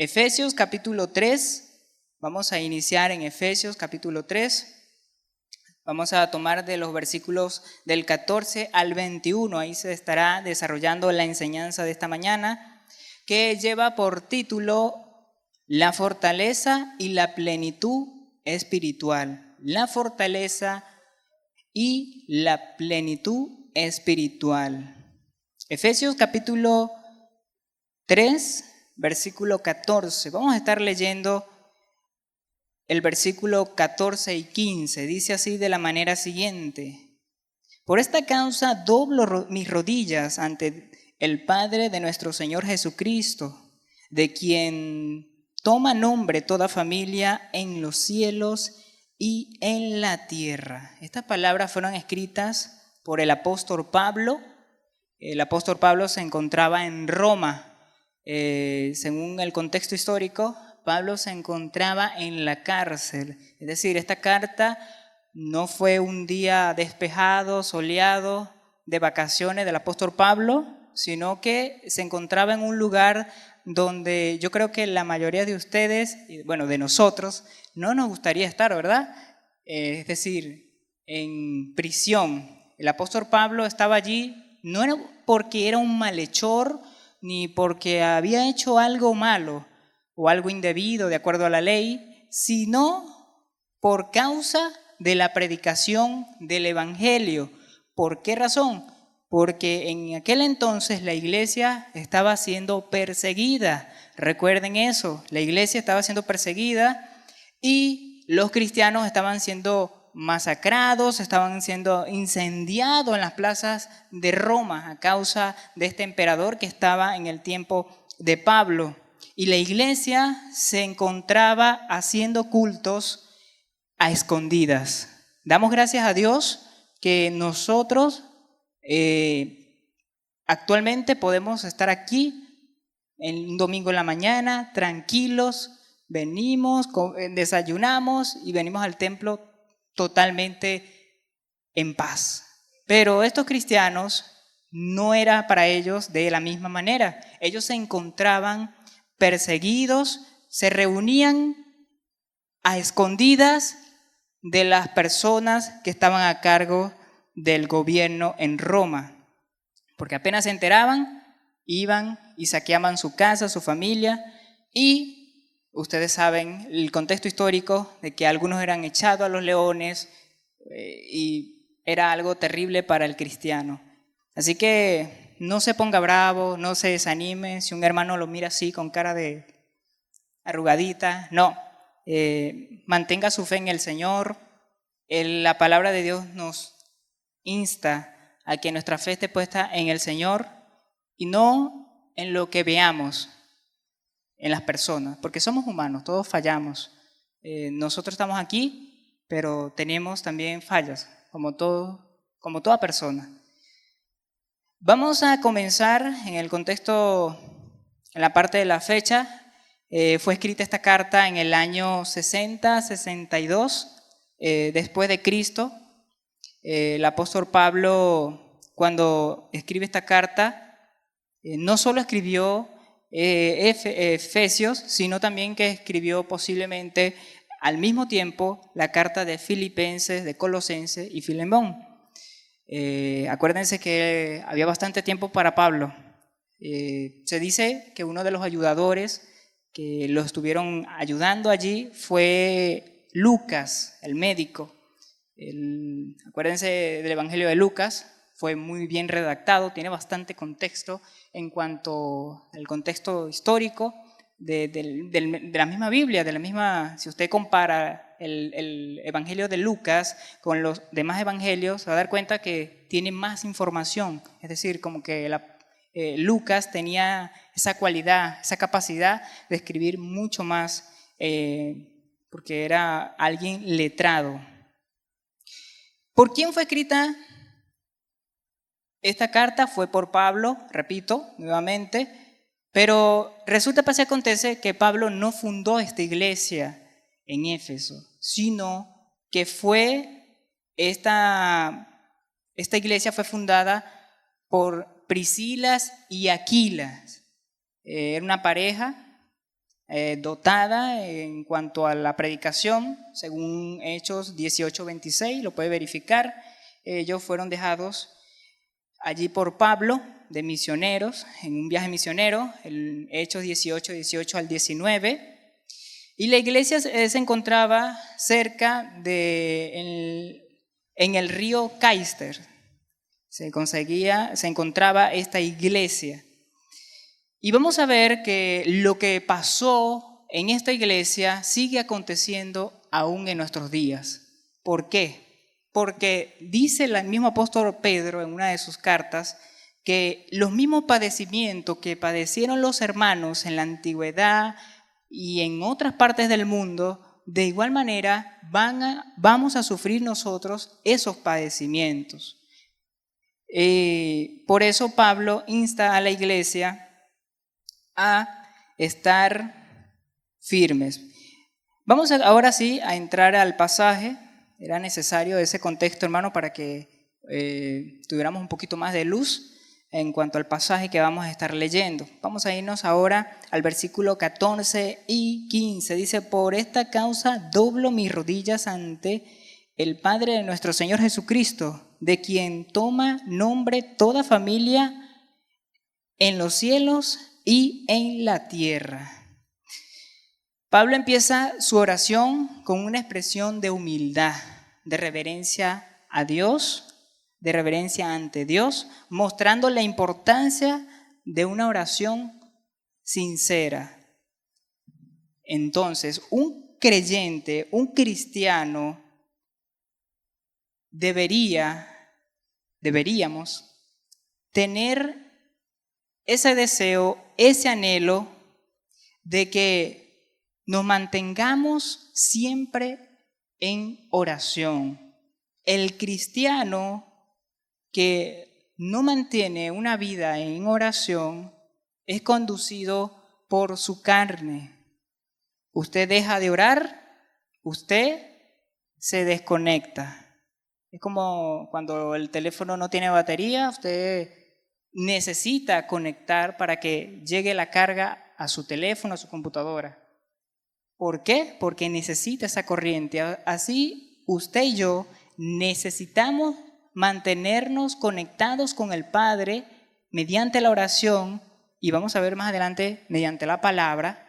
Efesios capítulo 3, vamos a iniciar en Efesios capítulo 3. Vamos a tomar de los versículos del 14 al 21, ahí se estará desarrollando la enseñanza de esta mañana, que lleva por título La fortaleza y la plenitud espiritual. La fortaleza y la plenitud espiritual. Efesios capítulo 3, versículo 14. Vamos a estar leyendo el versículo 14 y 15. Dice así de la manera siguiente: Por esta causa doblo mis rodillas ante el Padre de nuestro Señor Jesucristo, de quien toma nombre toda familia en los cielos y en la tierra. Estas palabras fueron escritas por el apóstol Pablo. El apóstol Pablo se encontraba en Roma. Según el contexto histórico, Pablo se encontraba en la cárcel. Es decir, esta carta no fue un día despejado, soleado, de vacaciones del apóstol Pablo, sino que se encontraba en un lugar donde yo creo que la mayoría de ustedes, bueno, de nosotros, no nos gustaría estar, ¿verdad? Es decir, en prisión. El apóstol Pablo estaba allí, no era porque era un malhechor, ni porque había hecho algo malo o algo indebido de acuerdo a la ley, sino por causa de la predicación del evangelio. ¿Por qué razón? Porque en aquel entonces la iglesia estaba siendo perseguida. Recuerden eso, la iglesia estaba siendo perseguida y los cristianos estaban siendo masacrados, estaban siendo incendiados en las plazas de Roma a causa de este emperador que estaba en el tiempo de Pablo. Y la iglesia se encontraba haciendo cultos a escondidas. Damos gracias a Dios que nosotros actualmente podemos estar aquí en un domingo en la mañana, tranquilos, venimos, desayunamos y venimos al templo totalmente en paz. Pero estos cristianos no era para ellos de la misma manera. Ellos se encontraban perseguidos, se reunían a escondidas de las personas que estaban a cargo del gobierno en Roma, porque apenas se enteraban, iban y saqueaban su casa, su familia, y ustedes saben el contexto histórico de que algunos eran echados a los leones y era algo terrible para el cristiano. Así que no se ponga bravo, no se desanime si un hermano lo mira así con cara de arrugadita, no. Mantenga su fe en el Señor. La palabra de Dios nos insta a que nuestra fe esté puesta en el Señor y no en lo que veamos en las personas, porque somos humanos, todos fallamos. Nosotros estamos aquí, pero tenemos también fallas, como toda persona. Vamos a comenzar en el contexto, en la parte de la fecha. Fue escrita esta carta en el año 60-62 después de Cristo. El apóstol Pablo, cuando escribe esta carta, no solo escribió Efesios, sino también que escribió posiblemente al mismo tiempo la carta de Filipenses, de Colosenses y Filemón. Acuérdense que había bastante tiempo para Pablo. Se dice que uno de los ayudadores que lo estuvieron ayudando allí fue Lucas, el médico. Acuérdense del Evangelio de Lucas, fue muy bien redactado, tiene bastante contexto en cuanto al contexto histórico de la misma Biblia, si usted compara el Evangelio de Lucas con los demás evangelios, se va a dar cuenta que tiene más información, es decir, como que Lucas tenía esa cualidad, esa capacidad de escribir mucho más, porque era alguien letrado. ¿Por quién fue escrita esta carta? Fue por Pablo, repito, nuevamente, pero resulta, pasa y acontece que Pablo no fundó esta iglesia en Éfeso, sino que esta iglesia fue fundada por Priscilas y Aquilas. Era una pareja, dotada en cuanto a la predicación, según Hechos 18:26, lo puede verificar. Ellos fueron dejados allí por Pablo de misioneros, en un viaje misionero, en Hechos 18 al 19. Y la iglesia se encontraba cerca en el río Caister. Se encontraba esta iglesia. Y vamos a ver que lo que pasó en esta iglesia sigue aconteciendo aún en nuestros días. ¿Por qué? Porque dice el mismo apóstol Pedro en una de sus cartas que los mismos padecimientos que padecieron los hermanos en la antigüedad y en otras partes del mundo, de igual manera vamos a sufrir nosotros esos padecimientos. Por eso Pablo insta a la iglesia a estar firmes. Vamos ahora sí a entrar al pasaje. Era necesario ese contexto, hermano, para que tuviéramos un poquito más de luz en cuanto al pasaje que vamos a estar leyendo. Vamos a irnos ahora al versículo 14 y 15. Dice: por esta causa doblo mis rodillas ante el Padre de nuestro Señor Jesucristo, de quien toma nombre toda familia en los cielos y en la tierra. Pablo empieza su oración con una expresión de humildad, de reverencia a Dios, de reverencia ante Dios, mostrando la importancia de una oración sincera. Entonces, un creyente, un cristiano, deberíamos tener ese deseo, ese anhelo de que nos mantengamos siempre en oración. El cristiano que no mantiene una vida en oración es conducido por su carne. Usted deja de orar, usted se desconecta. Es como cuando el teléfono no tiene batería, usted necesita conectar para que llegue la carga a su teléfono, a su computadora. ¿Por qué? Porque necesita esa corriente. Así usted y yo necesitamos mantenernos conectados con el Padre mediante la oración, y vamos a ver más adelante mediante la palabra.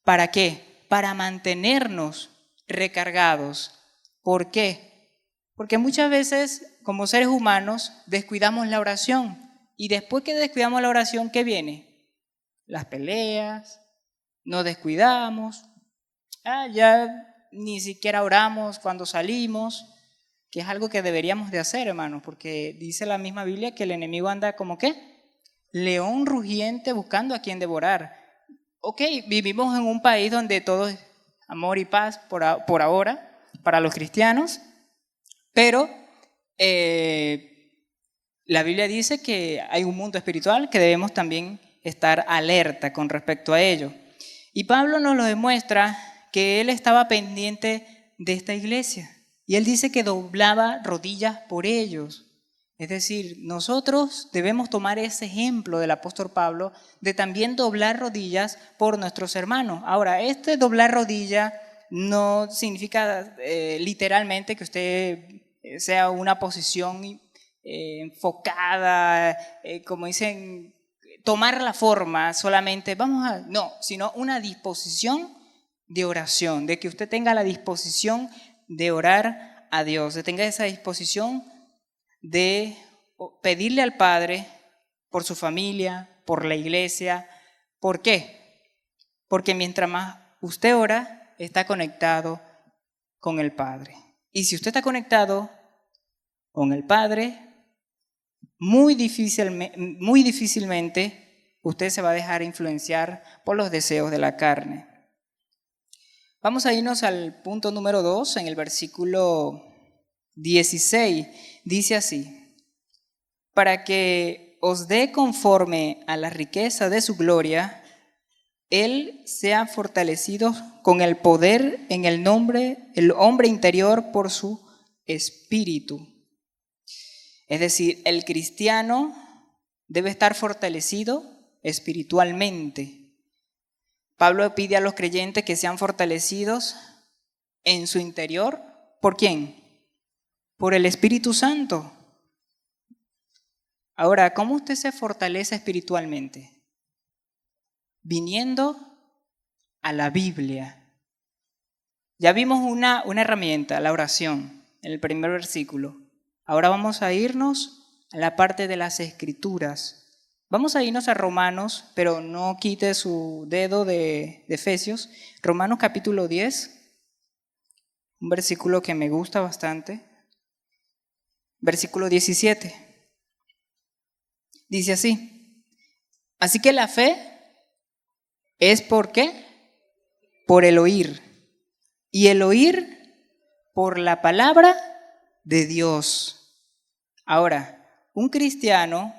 ¿Para qué? Para mantenernos recargados. ¿Por qué? Porque muchas veces como seres humanos descuidamos la oración, y después que descuidamos la oración, ¿qué viene? Las peleas, nos descuidamos, ya ni siquiera oramos cuando salimos, que es algo que deberíamos de hacer, hermanos, porque dice la misma Biblia que el enemigo anda como ¿qué? León rugiente buscando a quien devorar. Ok, vivimos en un país donde todo es amor y paz por ahora, para los cristianos, pero la Biblia dice que hay un mundo espiritual que debemos también estar alerta con respecto a ello. Y Pablo nos lo demuestra que él estaba pendiente de esta iglesia. Y él dice que doblaba rodillas por ellos. Es decir, nosotros debemos tomar ese ejemplo del apóstol Pablo de también doblar rodillas por nuestros hermanos. Ahora, este doblar rodilla no significa literalmente que usted sea una posición enfocada, como dicen, tomar la forma solamente, no, sino una disposición de oración, de que usted tenga la disposición de orar a Dios, de tenga esa disposición de pedirle al Padre por su familia, por la iglesia. ¿Por qué? Porque mientras más usted ora, está conectado con el Padre. Y si usted está conectado con el Padre, muy difícilmente usted se va a dejar influenciar por los deseos de la carne. Vamos a irnos al punto número 2, en el versículo 16. Dice así: para que os dé conforme a la riqueza de su gloria, Él sea fortalecido con el poder en el hombre interior por su espíritu. Es decir, el cristiano debe estar fortalecido espiritualmente. Pablo pide a los creyentes que sean fortalecidos en su interior. ¿Por quién? Por el Espíritu Santo. Ahora, ¿cómo usted se fortalece espiritualmente? Viniendo a la Biblia. Ya vimos una herramienta, la oración, en el primer versículo. Ahora vamos a irnos a la parte de las Escrituras. Vamos a irnos a Romanos, pero no quite su dedo de Efesios. Romanos capítulo 10, un versículo que me gusta bastante. Versículo 17. Dice así: así que la fe es ¿por qué? Por el oír. Y el oír por la palabra de Dios. Ahora, un cristiano,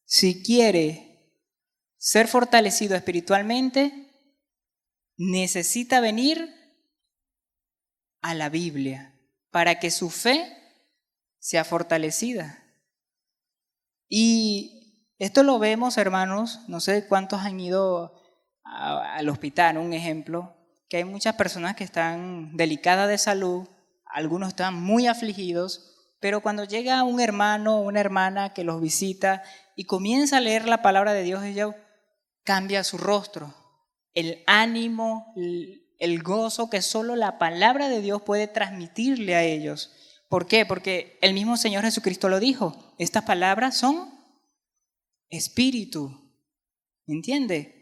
si quiere ser fortalecido espiritualmente, necesita venir a la Biblia para que su fe sea fortalecida. Y esto lo vemos, hermanos, no sé cuántos han ido al hospital, un ejemplo, que hay muchas personas que están delicadas de salud, algunos están muy afligidos, pero cuando llega un hermano o una hermana que los visita y comienza a leer la palabra de Dios, ella cambia su rostro, el ánimo, el gozo que solo la palabra de Dios puede transmitirle a ellos. ¿Por qué? Porque el mismo Señor Jesucristo lo dijo, estas palabras son espíritu, ¿me entiende?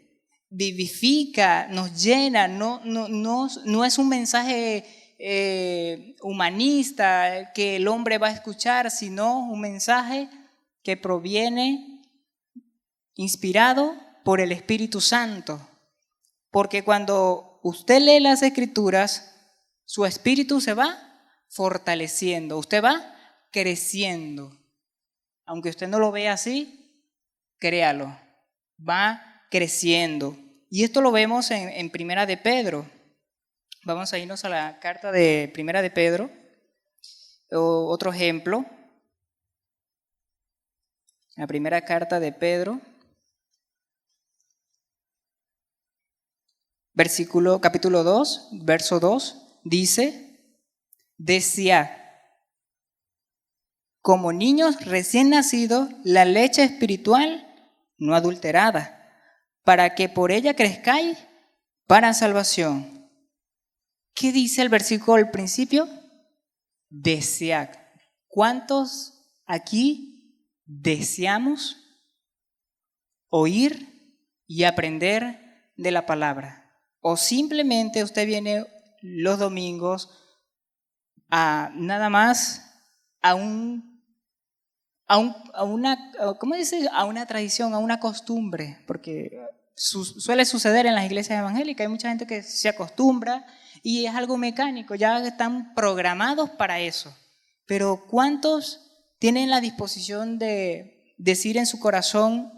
Vivifica, nos llena, no es un mensaje humanista que el hombre va a escuchar, sino un mensaje que proviene inspirado por el Espíritu Santo. Porque cuando usted lee las Escrituras, su espíritu se va fortaleciendo, usted va creciendo. Aunque usted no lo vea así, créalo, va creciendo. Y esto lo vemos en Primera de Pedro. Vamos a irnos a la carta de Primera de Pedro. Otro ejemplo. La primera carta de Pedro. Capítulo 2, verso 2, dice: desead, como niños recién nacidos, la leche espiritual no adulterada, para que por ella crezcáis para salvación. ¿Qué dice el versículo al principio? Desead. ¿Cuántos aquí deseamos oír y aprender de la palabra? O simplemente usted viene los domingos a nada más a una tradición, a una costumbre, porque suele suceder en las iglesias evangélicas, hay mucha gente que se acostumbra y es algo mecánico, ya están programados para eso. Pero ¿cuántos tienen la disposición de decir en su corazón: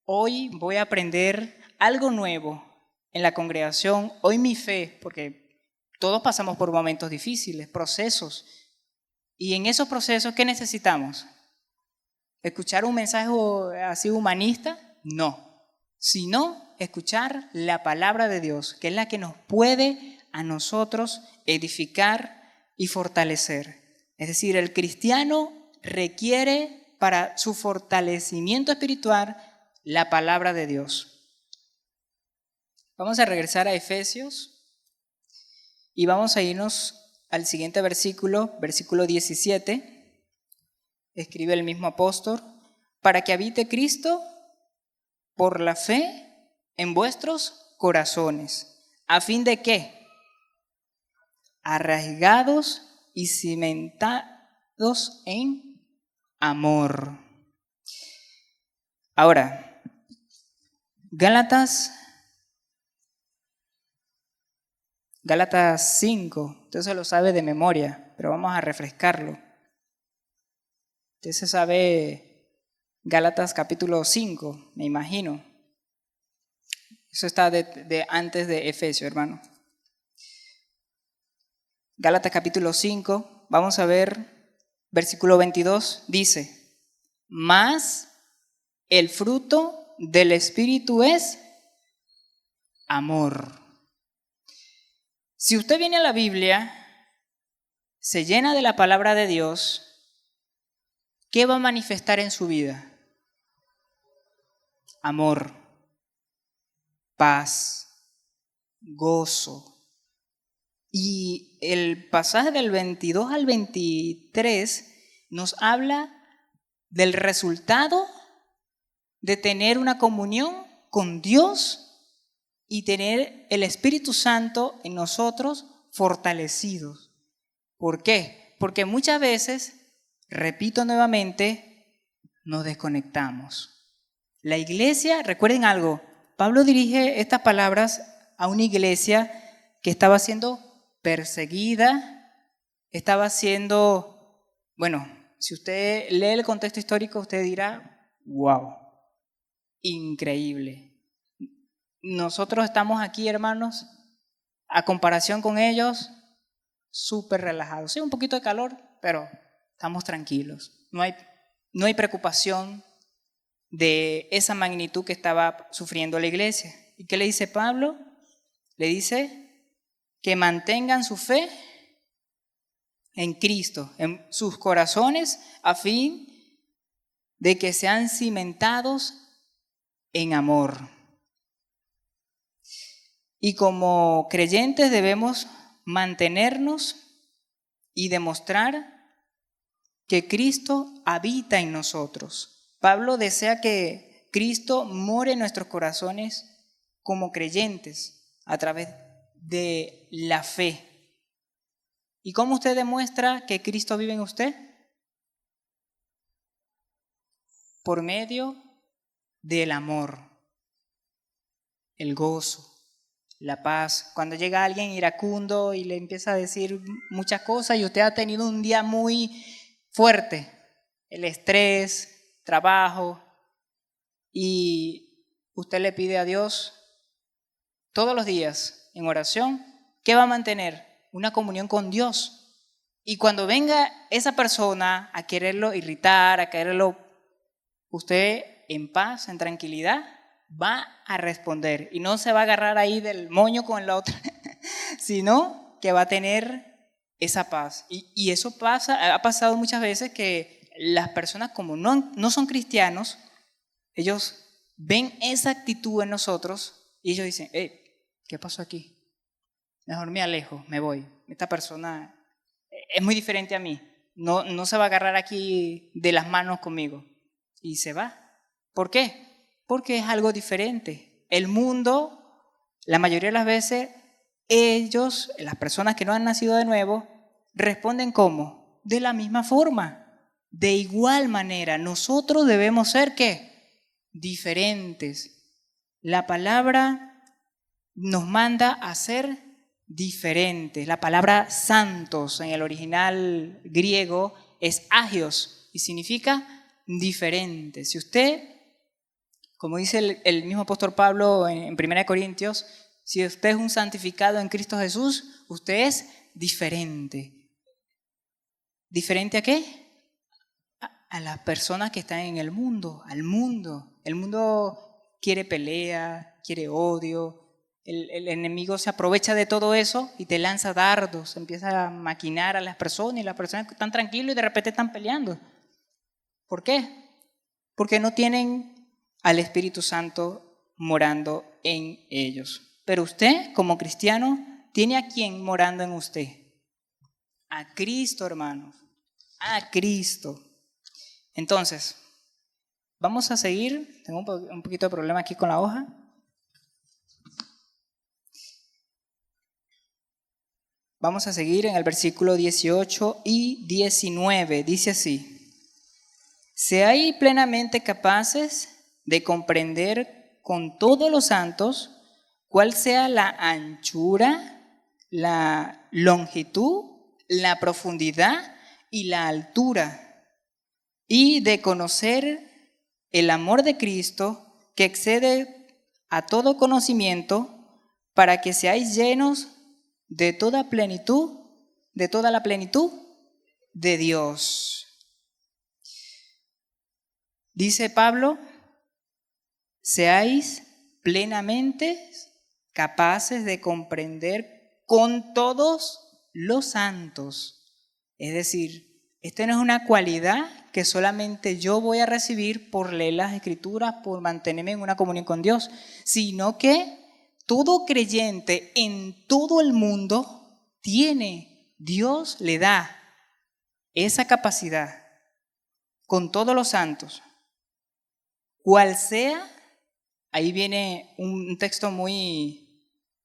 hoy voy a aprender algo nuevo en la congregación, hoy mi fe, porque todos pasamos por momentos difíciles, procesos, y en esos procesos, ¿qué necesitamos? ¿Escuchar un mensaje así humanista? No, sino escuchar la palabra de Dios, que es la que nos puede a nosotros edificar y fortalecer. Es decir, el cristiano requiere para su fortalecimiento espiritual la palabra de Dios. Vamos a regresar a Efesios y vamos a irnos al siguiente versículo, versículo 17. Escribe el mismo apóstol: para que habite Cristo por la fe en vuestros corazones, a fin de que, arraigados y cimentados en amor. Ahora, Gálatas 5, usted se lo sabe de memoria, pero vamos a refrescarlo. Usted se sabe Gálatas capítulo 5, me imagino. Eso está de antes de Efesios, hermano. Gálatas capítulo 5, vamos a ver, versículo 22, dice: mas el fruto del Espíritu es amor. Si usted viene a la Biblia, se llena de la palabra de Dios, ¿qué va a manifestar en su vida? Amor, paz, gozo. Y el pasaje del 22 al 23 nos habla del resultado de tener una comunión con Dios y tener el Espíritu Santo en nosotros fortalecidos. ¿Por qué? Porque muchas veces, repito nuevamente, nos desconectamos. La iglesia, recuerden algo, Pablo dirige estas palabras a una iglesia que estaba siendo perseguida, estaba siendo, bueno, si usted lee el contexto histórico, usted dirá, wow, increíble. Nosotros estamos aquí, hermanos, a comparación con ellos, súper relajados. Sí, un poquito de calor, pero estamos tranquilos. No hay preocupación de esa magnitud que estaba sufriendo la iglesia. ¿Y qué le dice Pablo? Le dice que mantengan su fe en Cristo, en sus corazones, a fin de que sean cimentados en amor. Y como creyentes debemos mantenernos y demostrar que Cristo habita en nosotros. Pablo desea que Cristo more en nuestros corazones como creyentes a través de la fe. ¿Y cómo usted demuestra que Cristo vive en usted? Por medio del amor, el gozo, la paz. Cuando llega alguien iracundo y le empieza a decir muchas cosas y usted ha tenido un día muy fuerte, el estrés, trabajo, y usted le pide a Dios todos los días en oración, ¿qué va a mantener? Una comunión con Dios. Y cuando venga esa persona a quererlo irritar, a quererlo, usted en paz, en tranquilidad, va a responder y no se va a agarrar ahí del moño con la otra, sino que va a tener esa paz. Y eso ha pasado muchas veces que las personas como no son cristianos, ellos ven esa actitud en nosotros y ellos dicen, ¿qué pasó aquí? Mejor me alejo, me voy. Esta persona es muy diferente a mí, no se va a agarrar aquí de las manos conmigo. Y se va. ¿Por qué? Porque es algo diferente. El mundo, la mayoría de las veces, ellos, las personas que no han nacido de nuevo, responden ¿cómo? De la misma forma. De igual manera, nosotros debemos ser ¿qué? Diferentes. La palabra nos manda a ser diferentes. La palabra santos en el original griego es agios y significa diferente. Si usted, como dice el mismo apóstol Pablo en 1 Corintios, si usted es un santificado en Cristo Jesús, usted es diferente. ¿Diferente a qué? A las personas que están en el mundo, al mundo. El mundo quiere pelea, quiere odio. El enemigo se aprovecha de todo eso y te lanza dardos, empieza a maquinar a las personas y las personas están tranquilos y de repente están peleando. ¿Por qué? Porque no tienen al Espíritu Santo morando en ellos. Pero usted, como cristiano, tiene a quién morando en usted. A Cristo, hermanos. A Cristo. Entonces, vamos a seguir. Tengo un poquito de problema aquí con la hoja. Vamos a seguir en el versículo 18 y 19. Dice así. Seáis plenamente capaces de comprender con todos los santos cuál sea la anchura, la longitud, la profundidad y la altura, y de conocer el amor de Cristo que excede a todo conocimiento, para que seáis llenos de toda plenitud, de toda la plenitud de Dios. Dice Pablo, seáis plenamente capaces de comprender con todos los santos. Es decir, esta no es una cualidad que solamente yo voy a recibir por leer las Escrituras, por mantenerme en una comunión con Dios, sino que todo creyente en todo el mundo Dios le da esa capacidad con todos los santos. Cual sea, ahí viene un texto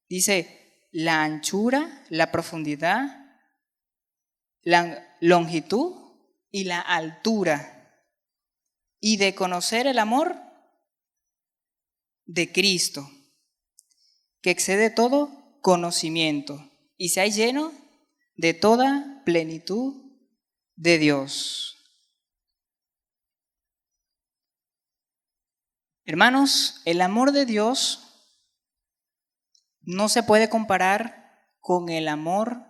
dice, la anchura, la profundidad, la longitud y la altura, y de conocer el amor de Cristo, que excede todo conocimiento, y se ha lleno de toda plenitud de Dios. Hermanos, el amor de Dios no se puede comparar con el amor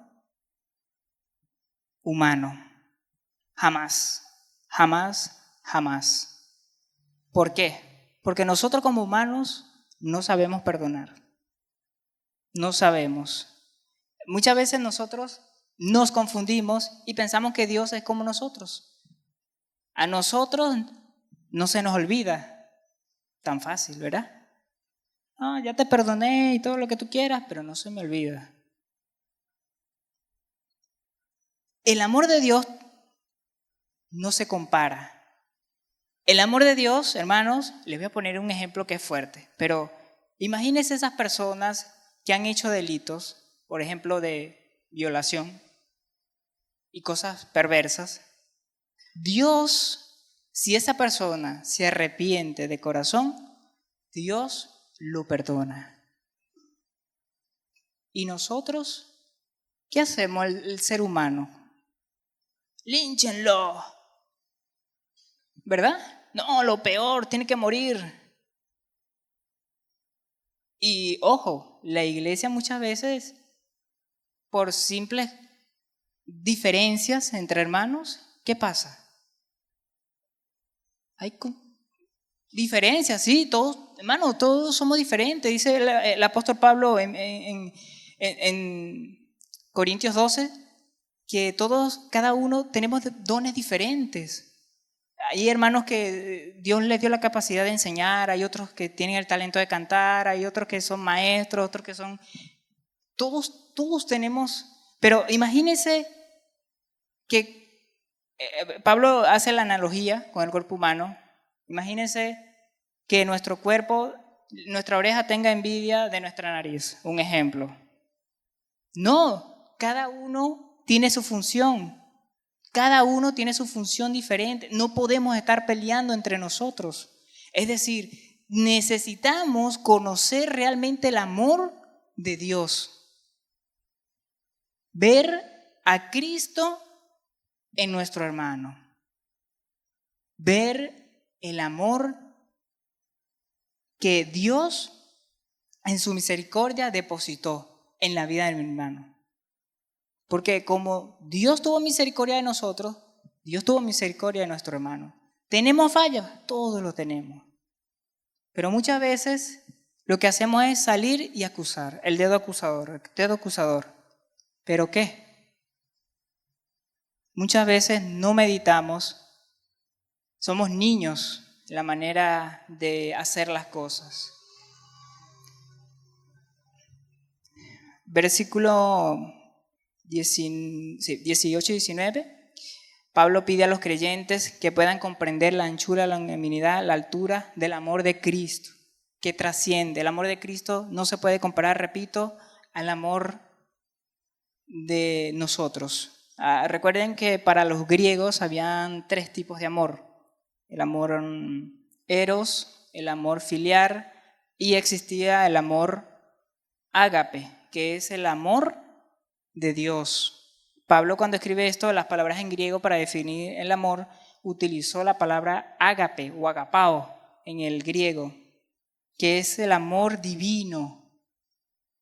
humano. Jamás, jamás, jamás. ¿Por qué? Porque nosotros como humanos no sabemos perdonar. No sabemos. Muchas veces nosotros nos confundimos y pensamos que Dios es como nosotros. A nosotros no se nos olvida tan fácil, ¿verdad? No, ya te perdoné y todo lo que tú quieras, pero no se me olvida. El amor de Dios no se compara. El amor de Dios, hermanos, les voy a poner un ejemplo que es fuerte, pero imagínense esas personas que han hecho delitos, por ejemplo, de violación y cosas perversas. Dios, si esa persona se arrepiente de corazón, Dios lo perdona. ¿Y nosotros qué hacemos el ser humano? ¡Línchenlo! ¿Verdad? No, lo peor, tiene que morir. Y ojo, la iglesia muchas veces, por simples diferencias entre hermanos, ¿qué pasa? Hay diferencias, sí, todos, hermanos, todos somos diferentes. Dice el apóstol Pablo en Corintios 12, que todos, cada uno, tenemos dones diferentes. Hay hermanos que Dios les dio la capacidad de enseñar, hay otros que tienen el talento de cantar, hay otros que son maestros, otros que son... Todos tenemos... Pero imagínense que Pablo hace la analogía con el cuerpo humano. Imagínense que nuestro cuerpo, nuestra oreja tenga envidia de nuestra nariz, un ejemplo. No, cada uno tiene su función. Cada uno tiene su función diferente. No podemos estar peleando entre nosotros. Es decir, necesitamos conocer realmente el amor de Dios. Ver a Cristo en nuestro hermano. Ver el amor que Dios en su misericordia depositó en la vida de mi hermano. Porque como Dios tuvo misericordia de nosotros, Dios tuvo misericordia de nuestro hermano. ¿Tenemos fallas? Todos lo tenemos. Pero muchas veces lo que hacemos es salir y acusar, el dedo acusador. ¿Pero qué? Muchas veces no meditamos, somos niños en la manera de hacer las cosas. Versículo 18 y 19, Pablo pide a los creyentes que puedan comprender la anchura, la longanimidad, la altura del amor de Cristo, que trasciende. El amor de Cristo no se puede comparar, repito, al amor de nosotros. Recuerden que para los griegos habían 3 tipos de amor: el amor eros, el amor filial y existía el amor ágape, que es el amor de Dios. Pablo, cuando escribe esto, las palabras en griego para definir el amor, utilizó la palabra ágape o agapao en el griego, que es el amor divino.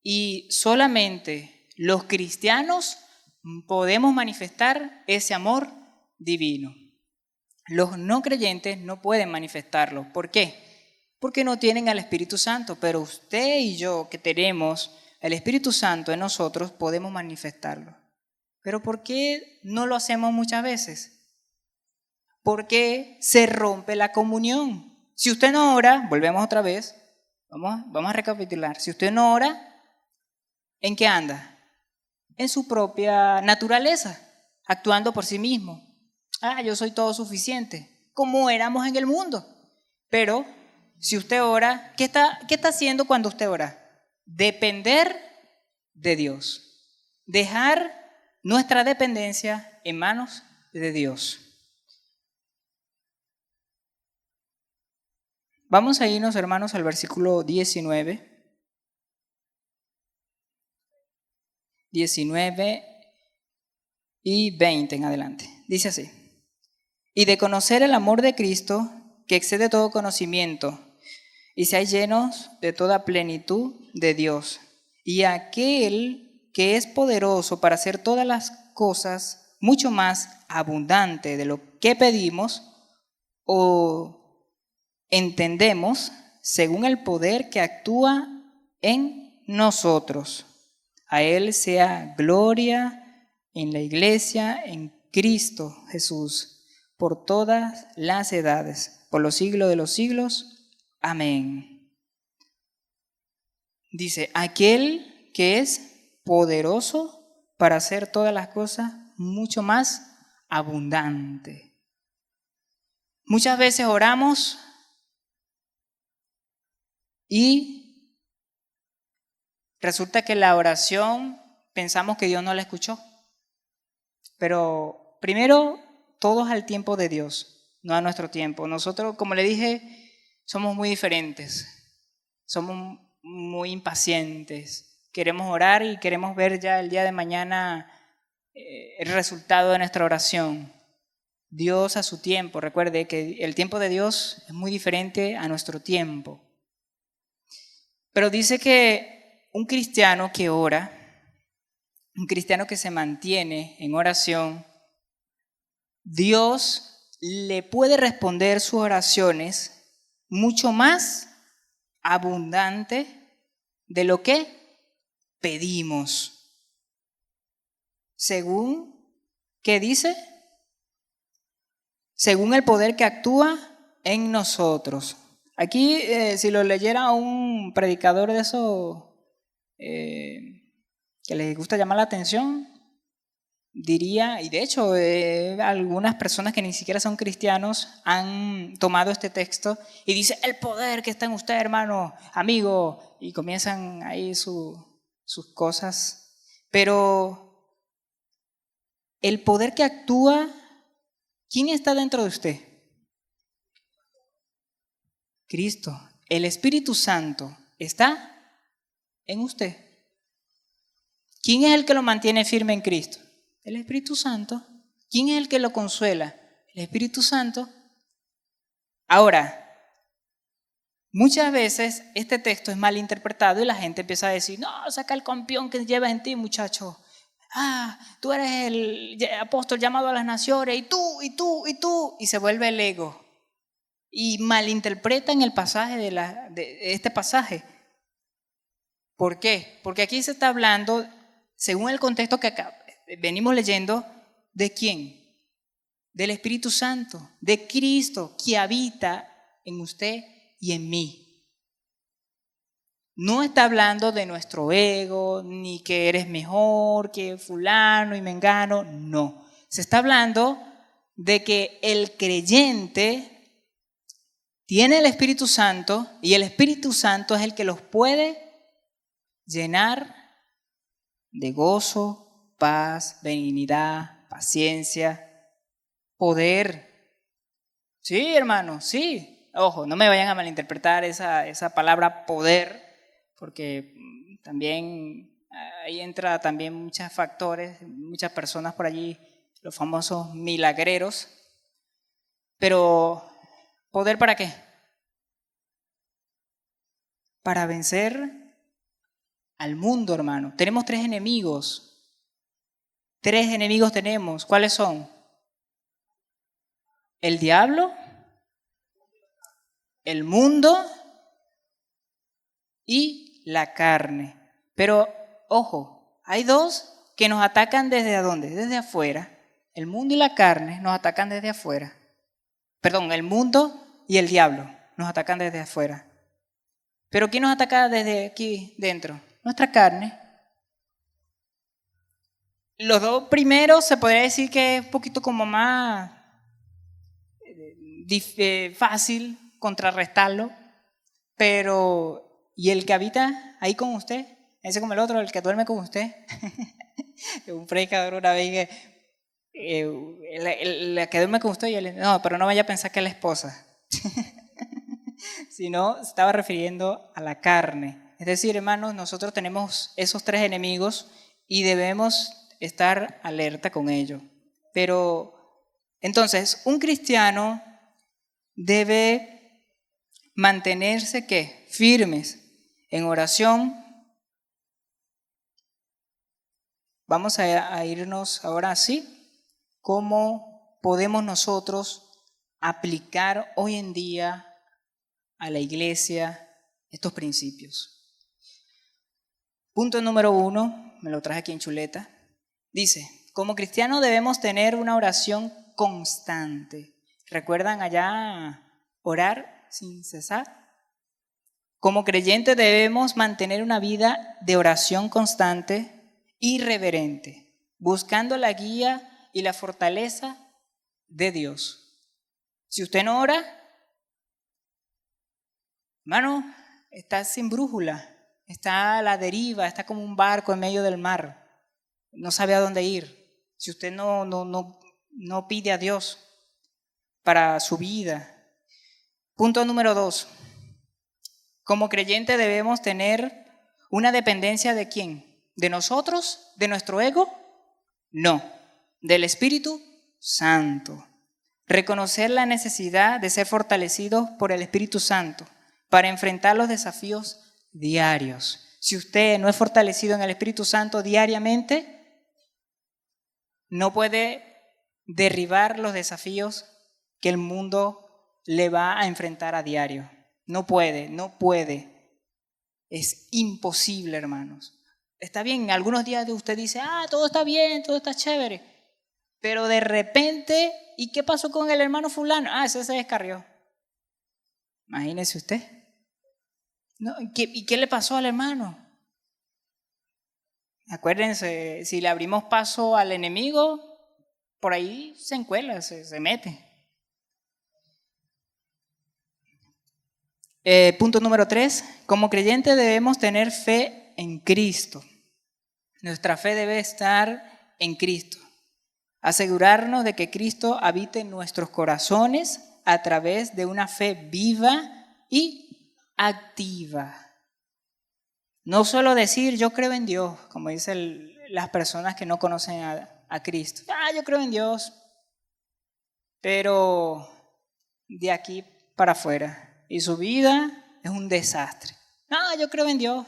Y solamente los cristianos podemos manifestar ese amor divino. Los no creyentes no pueden manifestarlo. ¿Por qué? porque no tienen al Espíritu Santo, pero usted y yo que tenemos el Espíritu Santo en nosotros podemos manifestarlo. Pero ¿por qué no lo hacemos muchas veces? Porque se rompe la comunión. Si usted no ora, volvemos otra vez, vamos a recapitular. Si usted no ora, ¿en qué anda? En su propia naturaleza, actuando por sí mismo. Yo soy todo suficiente, como éramos en el mundo. Pero si usted ora, ¿qué está haciendo cuando usted ora? Depender de Dios. Dejar nuestra dependencia en manos de Dios. Vamos a irnos, hermanos, al versículo 19. 19 y 20 en adelante. Dice así: y de conocer el amor de Cristo, que excede todo conocimiento, y seáis llenos de toda plenitud de Dios. Y aquel que es poderoso para hacer todas las cosas mucho más abundante de lo que pedimos o entendemos, según el poder que actúa en nosotros. A Él sea gloria en la iglesia, en Cristo Jesús, por todas las edades, por los siglos de los siglos. Amén. Dice, aquel que es poderoso para hacer todas las cosas mucho más abundante. Muchas veces oramos y resulta que la oración pensamos que Dios no la escuchó. Pero primero, todos al tiempo de Dios, no a nuestro tiempo. Nosotros, como le dije, somos muy diferentes. Somos muy impacientes. Queremos orar y queremos ver ya el día de mañana el resultado de nuestra oración. Dios a su tiempo. Recuerde que el tiempo de Dios es muy diferente a nuestro tiempo. Pero dice que un cristiano que ora, un cristiano que se mantiene en oración, Dios le puede responder sus oraciones mucho más abundante de lo que pedimos. Según, ¿qué dice? Según el poder que actúa en nosotros. Aquí, si lo leyera un predicador de eso que les gusta llamar la atención, diría, y de hecho algunas personas que ni siquiera son cristianos han tomado este texto y dice, el poder que está en usted, hermano, amigo, y comienzan ahí sus cosas. Pero el poder que actúa, ¿quién está dentro de usted? Cristo. El Espíritu Santo está en usted. ¿Quién es el que lo mantiene firme en Cristo? El Espíritu Santo. ¿Quién es el que lo consuela? El Espíritu Santo. Ahora, muchas veces este texto es mal interpretado y la gente empieza a decir, no, saca el campeón que llevas en ti, muchacho. Tú eres el apóstol llamado a las naciones, y tú, y se vuelve el ego. Y malinterpretan el pasaje de este pasaje. ¿Por qué? Porque aquí se está hablando, según el contexto que acá venimos leyendo, ¿de quién? Del Espíritu Santo, de Cristo, que habita en usted y en mí. No está hablando de nuestro ego, ni que eres mejor que fulano y mengano, no. Se está hablando de que el creyente tiene el Espíritu Santo y el Espíritu Santo es el que los puede llenar de gozo, paz, benignidad, paciencia, poder. Sí, hermano, sí. Ojo, no me vayan a malinterpretar esa palabra poder, porque también ahí entra también muchos factores, muchas personas por allí, los famosos milagreros. Pero, ¿poder para qué? Para vencer al mundo, hermano. Tenemos 3 enemigos. 3 enemigos tenemos. ¿Cuáles son? El diablo, el mundo y la carne. Pero, ojo, hay dos que nos atacan ¿desde dónde? Desde afuera. El mundo y la carne nos atacan desde afuera. Perdón, el mundo y el diablo nos atacan desde afuera. Pero ¿quién nos ataca desde aquí dentro? Nuestra carne. Los dos primeros se podría decir que es un poquito como más fácil contrarrestarlo, pero ¿y el que habita ahí con usted? Ese como el otro, el que duerme con usted. Un predicador una vez la que duerme con usted, y él, no, pero no vaya a pensar que es la esposa. Sino se estaba refiriendo a la carne. Es decir, hermanos, nosotros tenemos esos tres enemigos y debemos estar alerta con ello. Pero entonces, un cristiano debe mantenerse ¿qué? Firmes en oración. Vamos a irnos ahora así. ¿Cómo podemos nosotros aplicar hoy en día a la iglesia estos principios? Punto número 1, me lo traje aquí en chuleta. Dice, como cristianos debemos tener una oración constante. ¿Recuerdan allá orar sin cesar? Como creyentes debemos mantener una vida de oración constante y reverente, buscando la guía y la fortaleza de Dios. Si usted no ora, hermano, está sin brújula, está a la deriva, está como un barco en medio del mar, no sabe a dónde ir. Si usted no pide a Dios para su vida. Punto número 2. Como creyente debemos tener una dependencia ¿de quién? ¿De nosotros? ¿De nuestro ego? No, del Espíritu Santo. Reconocer la necesidad de ser fortalecidos por el Espíritu Santo para enfrentar los desafíos diarios. Si usted no es fortalecido en el Espíritu Santo diariamente, no puede derribar los desafíos que el mundo le va a enfrentar a diario. No puede. Es imposible, hermanos. Está bien, algunos días usted dice, todo está bien, todo está chévere. Pero de repente, ¿y qué pasó con el hermano fulano? Ese se descarrió. Imagínese usted. No, ¿y qué le pasó al hermano? Acuérdense, si le abrimos paso al enemigo, por ahí se encuela, se mete. Punto número 3. Como creyente debemos tener fe en Cristo. Nuestra fe debe estar en Cristo. Asegurarnos de que Cristo habite en nuestros corazones a través de una fe viva y activa. No solo decir yo creo en Dios, como dicen las personas que no conocen a Cristo. Yo creo en Dios, pero de aquí para afuera. Y su vida es un desastre. Yo creo en Dios,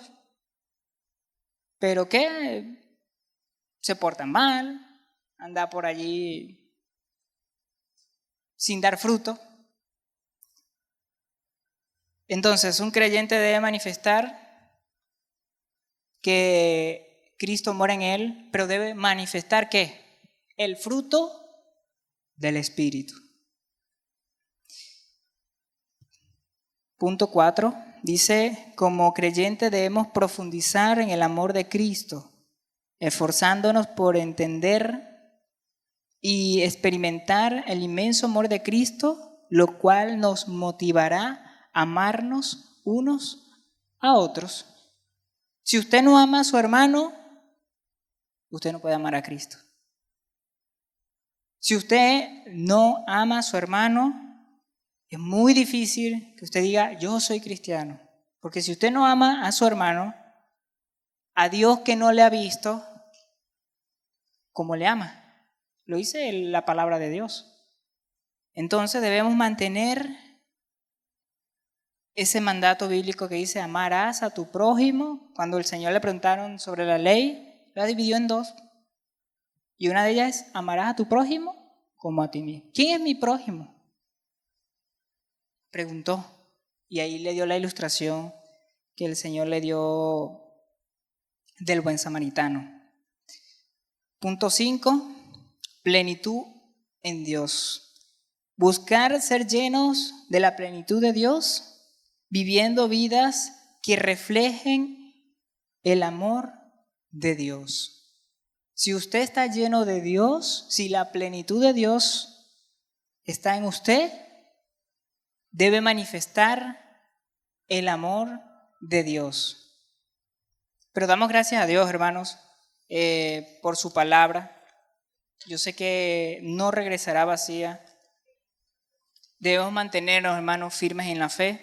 pero ¿qué? Se portan mal, anda por allí sin dar fruto. Entonces, un creyente debe manifestar que Cristo mora en él, pero debe manifestar ¿qué? El fruto del Espíritu. Punto 4, dice, como creyente debemos profundizar en el amor de Cristo, esforzándonos por entender y experimentar el inmenso amor de Cristo, lo cual nos motivará a amarnos unos a otros. Si usted no ama a su hermano, usted no puede amar a Cristo. Si usted no ama a su hermano, es muy difícil que usted diga, yo soy cristiano. Porque si usted no ama a su hermano, a Dios que no le ha visto, ¿cómo le ama? Lo dice la palabra de Dios. Entonces debemos mantener ese mandato bíblico que dice, amarás a tu prójimo. Cuando el Señor le preguntaron sobre la ley, la dividió en dos. Y una de ellas es, amarás a tu prójimo como a ti mismo. ¿Quién es mi prójimo? Preguntó. Y ahí le dio la ilustración que el Señor le dio del buen samaritano. Punto 5, plenitud en Dios. Buscar ser llenos de la plenitud de Dios, viviendo vidas que reflejen el amor de Dios. Si usted está lleno de Dios, si la plenitud de Dios está en usted, debe manifestar el amor de Dios. Pero damos gracias a Dios, hermanos, por su palabra. Yo sé que no regresará vacía. Debemos mantenernos, hermanos, firmes en la fe,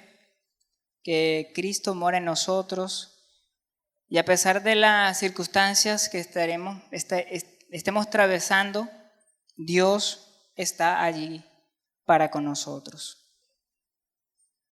que Cristo mora en nosotros. Y a pesar de las circunstancias que estemos atravesando, Dios está allí para con nosotros.